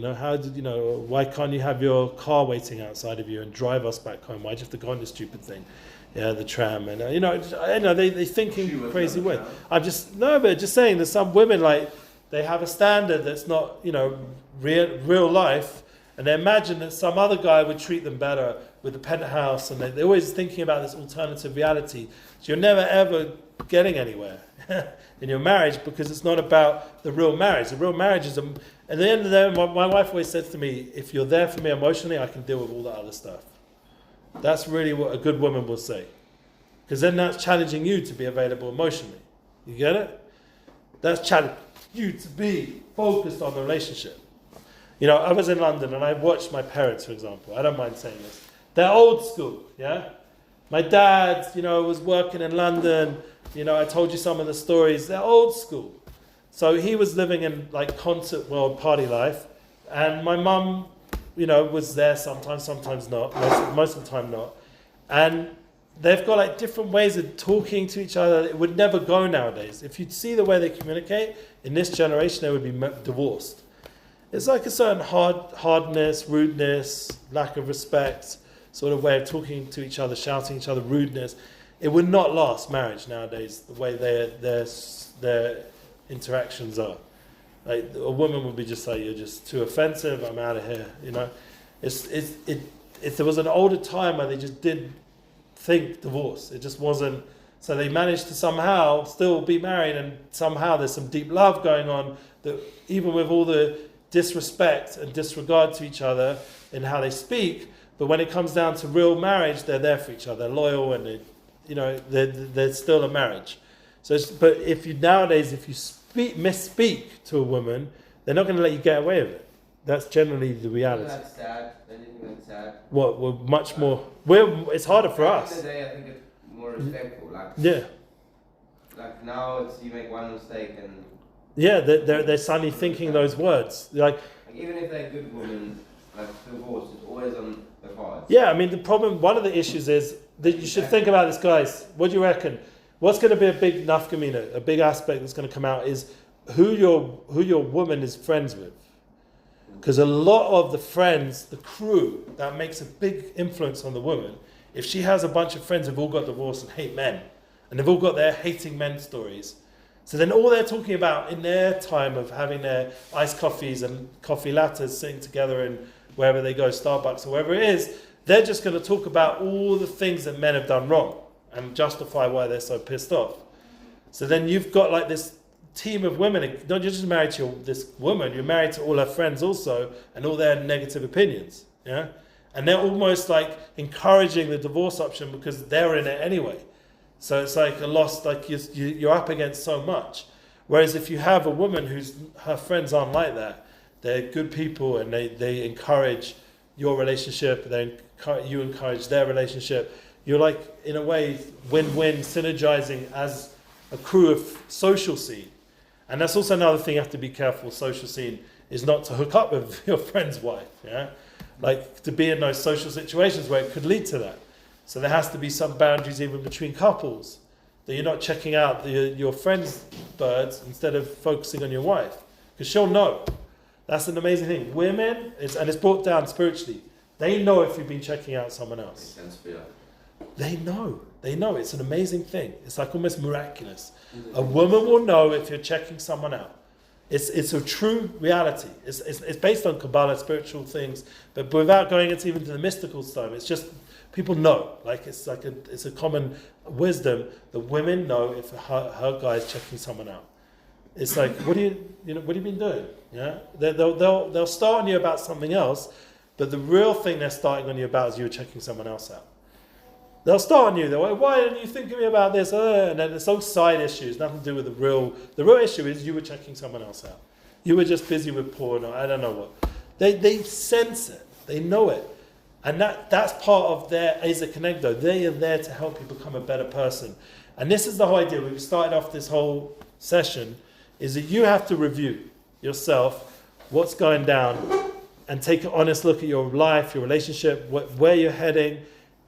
why can't you have your car waiting outside of you and drive us back home? Why'd you have to go on this stupid thing? Yeah, the tram, and they think in crazy ways. But just saying, there's some women they have a standard that's not real life, and they imagine that some other guy would treat them better with the penthouse, and they're always thinking about this alternative reality. So you're never ever getting anywhere in your marriage, because it's not about the real marriage. The real marriage is, at the end of the day, my wife always says to me, if you're there for me emotionally, I can deal with all that other stuff. That's really what a good woman will say. Because then that's challenging you to be available emotionally. You get it? That's challenging you to be focused on the relationship. I was in London and I watched my parents, for example. I don't mind saying this. They're old school, yeah? My dad, was working in London. I told you some of the stories. They're old school. So he was living in concert world party life. And my mum, was there sometimes not, most of the time not. And they've got different ways of talking to each other. It would never go nowadays. If you'd see the way they communicate, in this generation they would be divorced. It's like a certain hardness, rudeness, lack of respect, sort of way of talking to each other, shouting each other, rudeness. It would not last marriage nowadays, the way their interactions are. A woman would be just like, you're just too offensive, I'm out of here, If there was an older time where they just didn't think divorce, it just wasn't, so they managed to somehow still be married, and somehow there's some deep love going on, that even with all the disrespect and disregard to each other in how they speak, but when it comes down to real marriage, they're there for each other, they're loyal, and they're still a marriage. So, but if you misspeak to a woman, they're not going to let you get away with it. That's generally the reality. That's sad. Don't you think that's sad? What? We're much more. It's harder for Back us. in the day, I think it's more respectful. Yeah. Now, it's you make one mistake and. Yeah, they're suddenly thinking those words. Even if they're good women, divorce is always on the cards. Yeah, one of the issues is that you should think about this, guys. What do you reckon? What's going to be a big nafkamina, a big aspect that's going to come out is who your woman is friends with. Because a lot of the friends, the crew, that makes a big influence on the woman if she has a bunch of friends who've all got divorced and hate men, and they've all got their hating men stories, so then all they're talking about in their time of having their iced coffees and coffee lattes sitting together in wherever they go, Starbucks or wherever it is, they're just going to talk about all the things that men have done wrong and justify why they're so pissed off. So then you've got like this team of women. Not just married to this woman, you're married to all her friends also and all their negative opinions. Yeah, and they're almost like encouraging the divorce option because they're in it anyway. So it's like a loss, like you're up against so much. Whereas if you have a woman her friends aren't like that, they're good people and they encourage your relationship, you encourage their relationship, you're like, in a way, win-win, synergizing as a crew of social scene. And that's also another thing you have to be careful, social scene, is not to hook up with your friend's wife, yeah? Like, to be in those social situations where it could lead to that. So there has to be some boundaries even between couples, that you're not checking out your friend's birds instead of focusing on your wife. Because she'll know. That's an amazing thing. Women, and it's brought down spiritually, they know if you've been checking out someone else. They know. It's an amazing thing. It's like almost miraculous. A woman will know if you're checking someone out. It's a true reality. It's based on Kabbalah, spiritual things, but without going into even to the mystical stuff, it's just people know. Like it's a common wisdom that women know if her guy is checking someone out. It's like, what have you been doing? Yeah, they'll start on you about something else, but the real thing they're starting on you about is you checking someone else out. They'll start on you. They're like, why didn't you think of me about this? And then it's all side issues, nothing to do with the real issue is you were checking someone else out. You were just busy with porn or I don't know what. They sense it. They know it. And that's part of their YITZCHAK. They are there to help you become a better person. And this is the whole idea. We started off this whole session, is that you have to review yourself, what's going down, and take an honest look at your life, your relationship, where you're heading.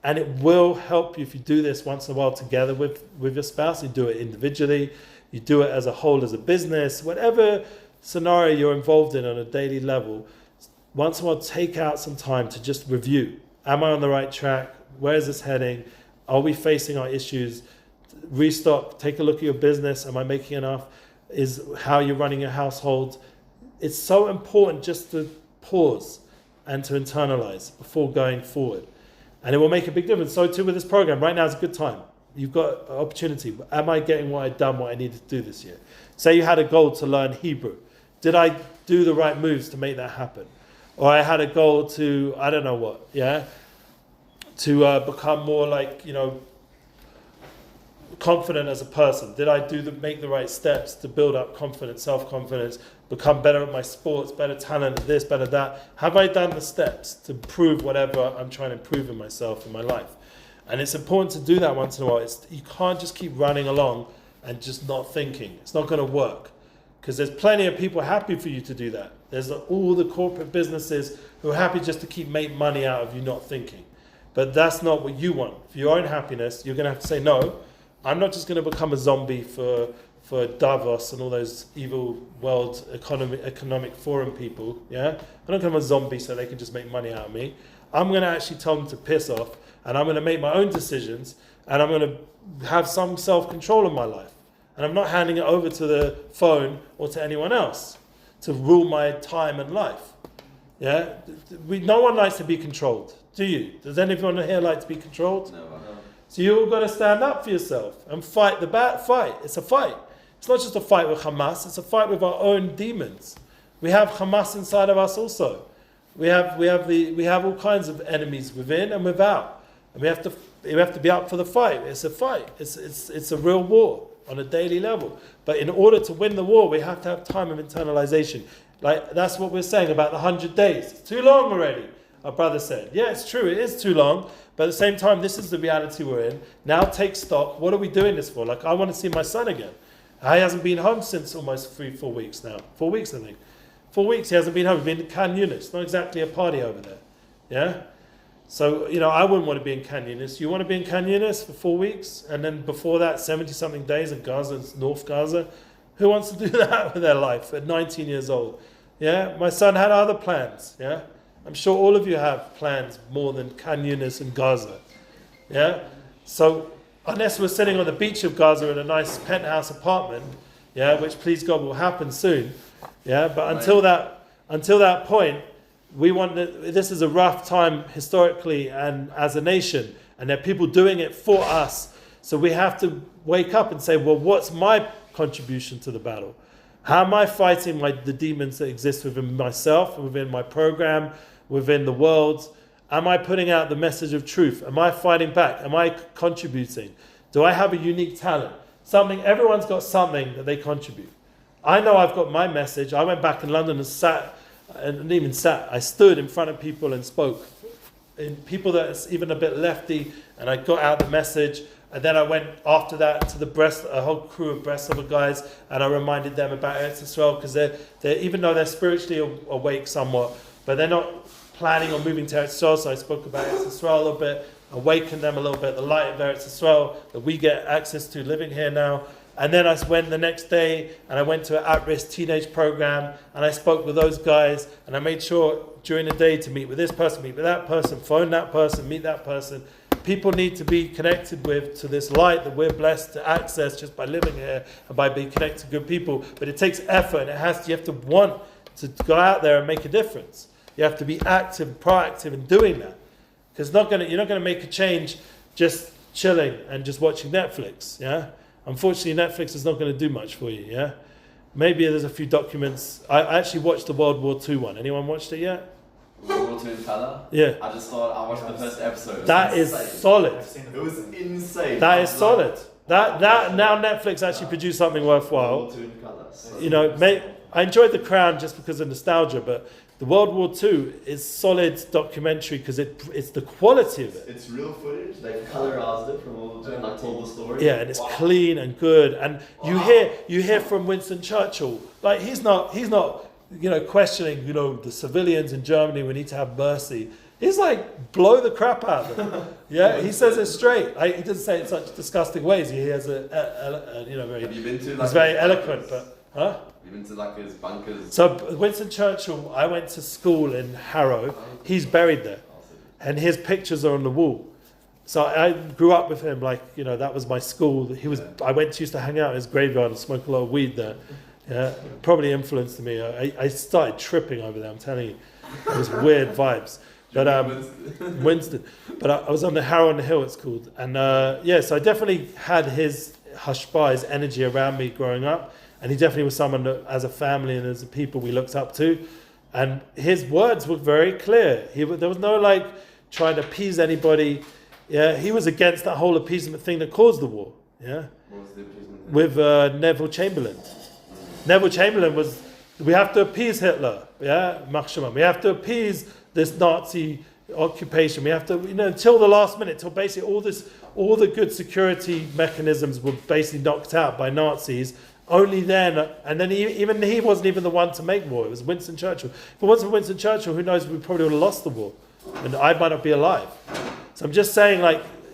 And it will help you if you do this once in a while together with your spouse. You do it individually, you do it as a whole, as a business, whatever scenario you're involved in on a daily level. Once in a while, take out some time to just review. Am I on the right track? Where is this heading? Are we facing our issues? Restock, take a look at your business. Am I making enough? Is how you're running your household. It's so important just to pause and to internalize before going forward. And it will make a big difference. So too with this program. Right now is a good time. You've got an opportunity. Am I getting what I needed to do this year? Say you had a goal to learn Hebrew. Did I do the right moves to make that happen? Or I had a goal to, I don't know what, yeah? To become more like, confident as a person. Did I make the right steps to build up confidence, self-confidence, become better at my sports, better talent at this, better at that? Have I done the steps to prove whatever I'm trying to improve in myself, in my life? And it's important to do that once in a while. You can't just keep running along and just not thinking. It's not going to work. Because there's plenty of people happy for you to do that. There's all the corporate businesses who are happy just to make money out of you not thinking. But that's not what you want. For your own happiness, you're going to have to say, no, I'm not just going to become a zombie for Davos and all those evil World Economic Forum people. Yeah, I'm not going to become a zombie so they can just make money out of me. I'm going to actually tell them to piss off, and I'm going to make my own decisions, and I'm going to have some self-control in my life. And I'm not handing it over to the phone or to anyone else to rule my time and life. Yeah, no one likes to be controlled. Do you? Does anyone here like to be controlled? No. So you all got to stand up for yourself and fight the fight. It's a fight. It's not just a fight with Hamas. It's a fight with our own demons. We have Hamas inside of us also. We have all kinds of enemies within and without, and we have to be up for the fight. It's a fight. It's a real war on a daily level. But in order to win the war, we have to have time of internalization. Like that's what we're saying about the 100 days. It's too long already. Our brother said, yeah, it's true. It is too long. But at the same time, this is the reality we're in. Now take stock. What are we doing this for? Like, I want to see my son again. He hasn't been home since almost 3-4 weeks now. 4 weeks, I think. 4 weeks he hasn't been home. He's been in Khan Yunis. Not exactly a party over there. Yeah? So, I wouldn't want to be in Khan Yunis. You want to be in Khan Yunis for 4 weeks? And then before that, 70-something days in Gaza, North Gaza? Who wants to do that with their life at 19 years old? Yeah? My son had other plans. Yeah? I'm sure all of you have plans more than Khan Yunis and Gaza. Yeah? So unless we're sitting on the beach of Gaza in a nice penthouse apartment, yeah, which please God will happen soon, yeah, but until that point, this is a rough time historically and as a nation, and there are people doing it for us. So we have to wake up and say, well, what's my contribution to the battle? How am I fighting the demons that exist within myself, within my program, within the world? Am I putting out the message of truth? Am I fighting back? Am I contributing? Do I have a unique talent? Everyone's got something that they contribute. I know I've got my message. I went back in London and I stood in front of people and spoke. In people that's even a bit lefty, and I got out the message. And then I went after that to a whole crew of Breslov guys, and I reminded them about Eretz Yisrael, because they're even though they're spiritually awake somewhat, but they're not planning on moving to Eretz Yisrael. So I spoke about Eretz Yisrael a little bit, awakened them a little bit, the light of Eretz Yisrael that we get access to living here now. And then I went the next day and I went to an at-risk teenage program and I spoke with those guys, and I made sure during the day to meet with this person, meet with that person, phone that person, meet that person. People need to be connected to this light that we're blessed to access just by living here and by being connected to good people. But it takes effort, and you have to want to go out there and make a difference. You have to be active, proactive in doing that. Because you're not going to make a change just chilling and just watching Netflix. Yeah. Unfortunately, Netflix is not going to do much for you. Yeah. Maybe there's a few documents. I actually watched the World War II one. Anyone watched it yet? World War II in color? Yeah. I watched the first episode. That is solid. It was insane. That is solid. That now Netflix actually produced something worthwhile. World War II in color. You know, I enjoyed The Crown just because of nostalgia, but the World War II is solid documentary because it's the quality of it. It's real footage. They colorized it from World War II and told the story. Yeah, and it's clean and good. And you hear from Winston Churchill, like he's not questioning, the civilians in Germany, we need to have mercy. He's like, blow the crap out of them. Yeah, he says it straight. He doesn't say it in such disgusting ways. He has very. Have you been to? He's very eloquent, but huh? Have you been to his bunkers? So Winston Churchill, I went to school in Harrow. He's buried there, and his pictures are on the wall. So I grew up with him. That was my school. I used to hang out in his graveyard and smoke a lot of weed there. Yeah, probably influenced me. I started tripping over there. I'm telling you, it was weird vibes. But Winston. But I was on the Harrow on the Hill, it's called, and so I definitely had his hashba, his energy around me growing up, and he definitely was someone that, as a family and as a people, we looked up to, and his words were very clear. There was no trying to appease anybody. Yeah, he was against that whole appeasement thing that caused the war. Yeah, what was the appeasement thing? With Neville Chamberlain. Neville Chamberlain was, we have to appease Hitler, yeah, MASHA. We have to appease this Nazi occupation. We have to, until the last minute, till basically all the good security mechanisms were basically knocked out by Nazis. Only then, and then he wasn't even the one to make war. It was Winston Churchill. If it wasn't for Winston Churchill, who knows, we probably would have lost the war. And I might not be alive. So I'm just saying,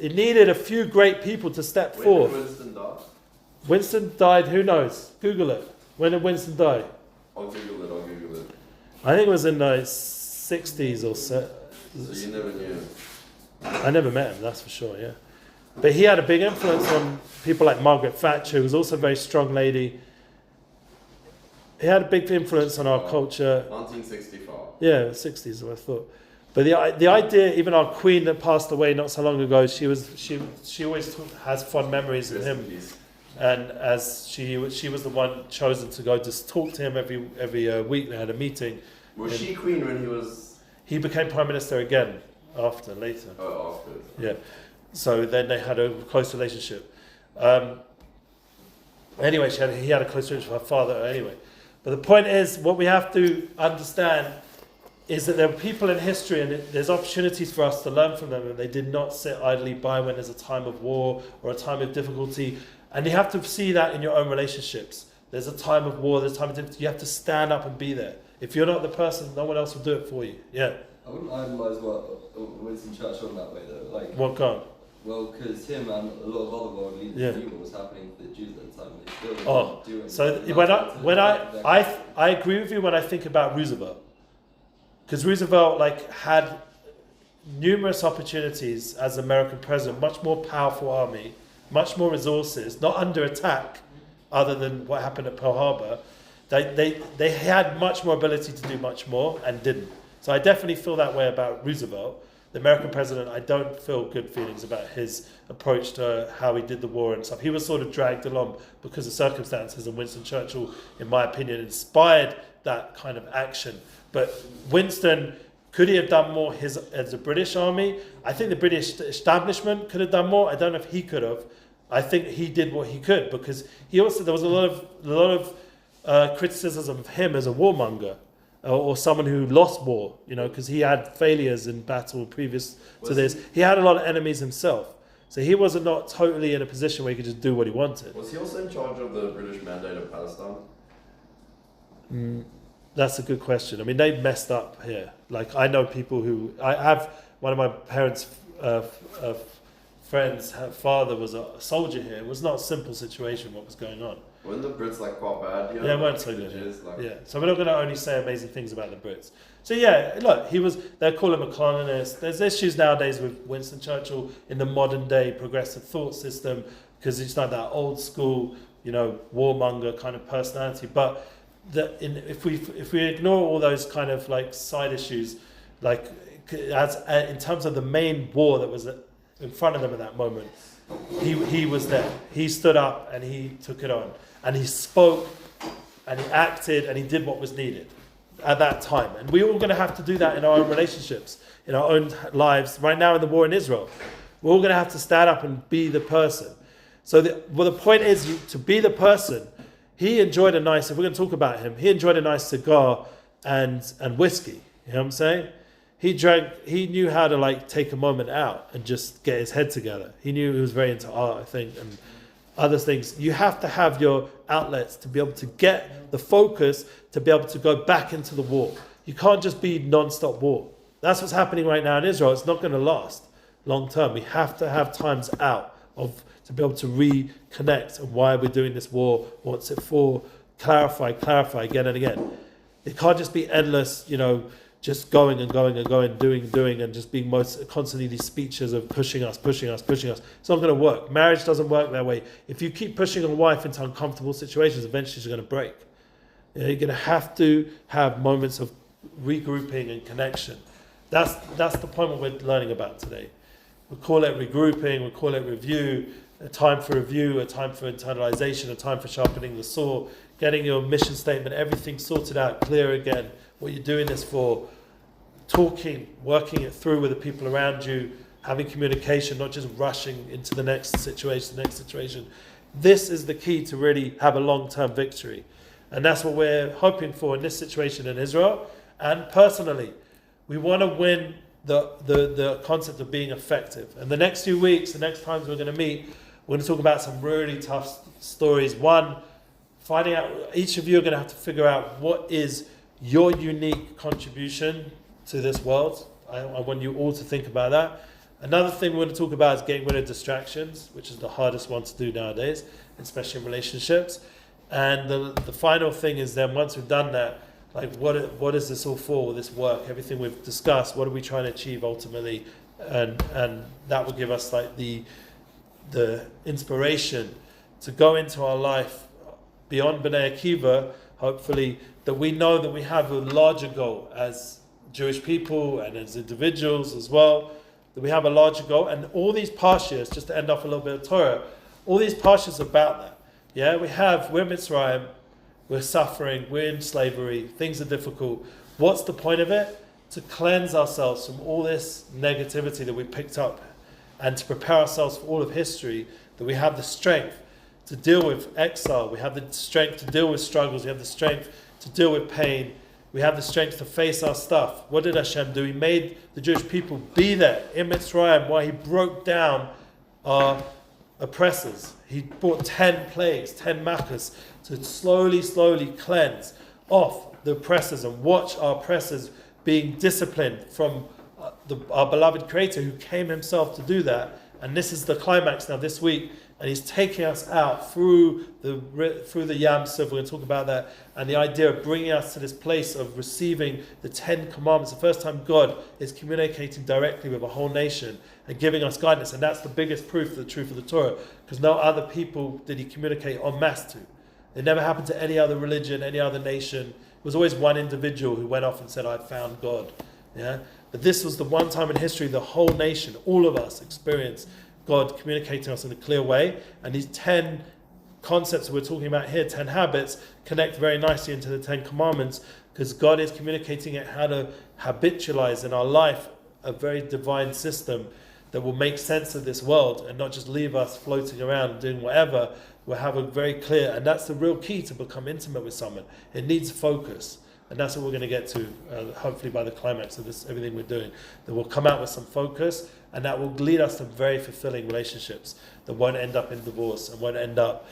it needed a few great people to step forth. When did Winston die? Winston died, who knows? Google it. When did Winston die? I'll Google it. I think it was in the 60s or so. So you never knew? I never met him, that's for sure, yeah. But he had a big influence on people like Margaret Thatcher, who was also a very strong lady. He had a big influence on our culture. 1965. Yeah, 60s, I thought. But the idea, even our queen that passed away not so long ago, she always has fond memories of him. And as she was the one chosen to go just talk to him every week. They had a meeting. Was she queen when he was? He became prime minister again later. Oh, after. Yeah. So then they had a close relationship. Anyway, he had a close relationship with her father. Anyway, but the point is, what we have to understand is that there are people in history, and there's opportunities for us to learn from them, and they did not sit idly by when there's a time of war or a time of difficulty. And you have to see that in your own relationships. There's a time of war, there's a time of difficulty. You have to stand up and be there. If you're not the person, no one else will do it for you. Yeah. I wouldn't idolise Winston Churchill in that way, though. What can't? Well, because him and a lot of other world leaders knew what was happening to the Jews at the time. They still didn't do anything. So I agree with you when I think about Roosevelt, because Roosevelt had numerous opportunities as American president, much more powerful army, much more resources, not under attack, other than what happened at Pearl Harbor. They had much more ability to do much more and didn't. So I definitely feel that way about Roosevelt. The American president, I don't feel good feelings about his approach to how he did the war and stuff. He was sort of dragged along because of circumstances, and Winston Churchill, in my opinion, inspired that kind of action. But Winston, could he have done more as a British army? I think the British establishment could have done more. I don't know if he could have. I think he did what he could, because there was a lot of criticisms of him as a warmonger. Or someone who lost war, because he had failures in battle previous to this. He had a lot of enemies himself. So he was not totally in a position where he could just do what he wanted. Was he also in charge of the British Mandate of Palestine? That's a good question. I mean, they messed up here. Like, I know people who... I have one of my parents' friends, her father was a soldier here. It was not a simple situation what was going on. Weren't the Brits quite bad? Yeah, weren't so good. Yeah, so we're not going to only say amazing things about the Brits. So yeah, look, they call him a colonist. There's issues nowadays with Winston Churchill in the modern day progressive thought system, because it's like that old school, warmonger kind of personality. But if we ignore all those kind of side issues, in terms of the main war that was in front of them at that moment, he was there. He stood up and he took it on. And he spoke and he acted and he did what was needed at that time. And we're all going to have to do that in our own relationships, in our own lives. Right now in the war in Israel, we're all going to have to stand up and be the person. So the point is to be the person. He enjoyed if we're going to talk about him, he enjoyed a nice cigar and whiskey. You know what I'm saying? He knew how to take a moment out and just get his head together. He knew he was very into art, I think, and other things. You have to have your outlets to be able to get the focus to be able to go back into the war. You can't just be non-stop war. That's what's happening right now in Israel. It's not going to last long term. We have to have times out to be able to reconnect and why we're doing this war, what's it for, clarify again and again. It can't just be endless, just going and going and going, doing, and just being constantly these speeches of pushing us. It's not going to work. Marriage doesn't work that way. If you keep pushing a wife into uncomfortable situations, eventually she's going to break. You're going to have moments of regrouping and connection. That's the point what we're learning about today. We call it regrouping, we call it review, a time for review, a time for internalization, a time for sharpening the saw, getting your mission statement, everything sorted out, clear again, what you're doing this for, talking, working it through with the people around you, having communication, not just rushing into the next situation. This is the key to really have a long-term victory. And that's what we're hoping for in this situation in Israel. And personally, we want to win the concept of being effective. And the next few weeks, the next times we're going to meet, we're going to talk about some really tough stories. One, finding out, each of you are going to have to figure out what is your unique contribution to this world. I want you all to think about that. Another thing we're going to talk about is getting rid of distractions, which is the hardest one to do nowadays, especially in relationships. And the final thing is then once we've done that, what is this all for, this work, everything we've discussed, what are we trying to achieve ultimately? And that will give us the inspiration to go into our life beyond Bnei Akiva, hopefully, that we know that we have a larger goal as Jewish people and as individuals as well, that we have a larger goal. And all these parshas, just to end off a little bit of Torah, all these parshas about that. Yeah, we're Mitzrayim, we're suffering, we're in slavery, things are difficult. What's the point of it? To cleanse ourselves from all this negativity that we picked up and to prepare ourselves for all of history, that we have the strength to deal with exile, we have the strength to deal with struggles, we have the strength to deal with pain, we have the strength to face our stuff. What did Hashem do? He made the Jewish people be there in Mitzrayim while He broke down our oppressors. He brought 10 plagues, 10 machas, to slowly cleanse off the oppressors and watch our oppressors being disciplined from our beloved Creator who came Himself to do that. and this is the climax now this week, and he's taking us out through the Yam Suf. We're going to talk about that, and the idea of bringing us to this place of receiving the 10 Commandments. The first time God is communicating directly with a whole nation and giving us guidance, and that's the biggest proof of the truth of the Torah, because no other people did he communicate en masse to. It never happened to any other religion, any other nation. It was always one individual who went off and said, I found God. Yeah? But this was the one time in history the whole nation, all of us, experienced God communicating to us in a clear way. And these 10 concepts that we're talking about here, 10 habits, connect very nicely into the 10 Commandments, because God is communicating it how to habitualize in our life a very divine system that will make sense of this world and not just leave us floating around doing whatever. We'll have a very clear, and that's the real key to become intimate with someone. It needs focus, and that's what we're going to get to, hopefully by the climax of this, everything we're doing. That we'll come out with some focus, and that will lead us to very fulfilling relationships that won't end up in divorce and won't end up,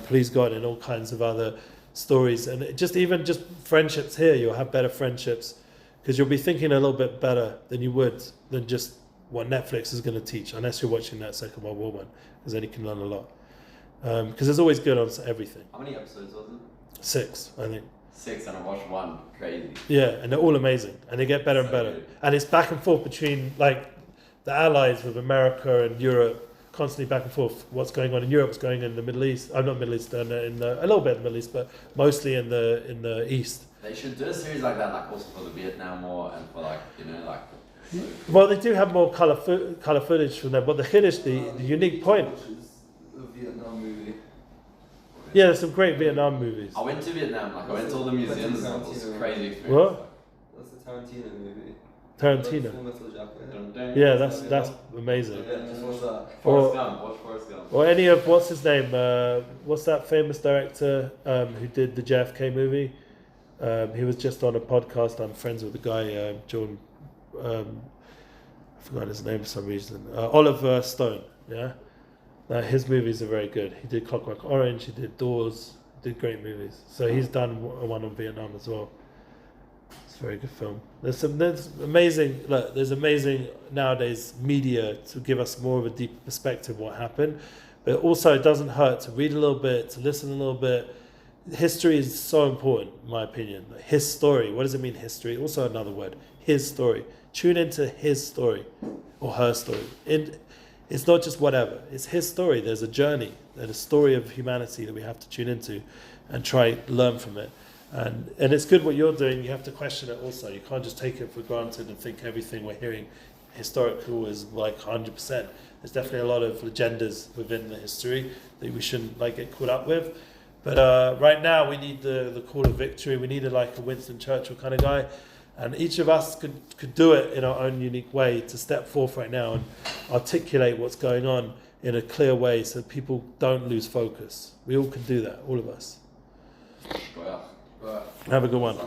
please God, in all kinds of other stories. And even just friendships here, you'll have better friendships because you'll be thinking a little bit better than you would than just what Netflix is going to teach, unless you're watching that Second World War one, because then you can learn a lot. Because there's always good on everything. How many episodes was it? 6, I think. 6 and I watched 1. Crazy. Yeah, and they're all amazing, and they get better and better. Good. And it's back and forth between like the allies with America and Europe, constantly back and forth. What's going on in Europe? What's going on in the Middle East? I'm not Middle East, a little bit in the Middle East, but mostly in the East. They should do a series like that, like also for the Vietnam War and for like, Well, they do have more color footage from them, but the Kiddush, the unique point. Which is a Vietnam movie. Yeah, there's some great Vietnam movies. I went to Vietnam, like I went to all the museums, it was a crazy experience. What? That's the Tarantino movie. Tarantino. Full Metal Jacket. Dun, dun. Yeah, that's amazing. Yeah, just watch that. Forrest Gump, watch Forrest Gump. Or any of what's his name? What's that famous director who did the JFK movie? He was just on a podcast. I'm friends with the guy, John. I forgot his name for some reason. Oliver Stone. Yeah, his movies are very good. He did Clockwork Orange. He did Doors. Did great movies. So he's done one on Vietnam as well. It's a very good film. There's amazing. Look, there's amazing nowadays media to give us more of a deep perspective of what happened, but also it doesn't hurt to read a little bit, to listen a little bit. History is so important, in my opinion. His story. What does it mean, history? Also another word. His story. Tune into his story or her story. It's not just whatever. It's his story. There's a journey. There's a story of humanity that we have to tune into and try learn from it. And it's good what you're doing. You have to question it also. You can't just take it for granted and think everything we're hearing historical is like 100%. There's definitely a lot of legendas within the history that we shouldn't get caught up with. But right now we need the call of victory. We need a Winston Churchill kind of guy. And each of us could do it in our own unique way to step forth right now and articulate what's going on in a clear way so people don't lose focus. We all can do that, all of us. Have a good one.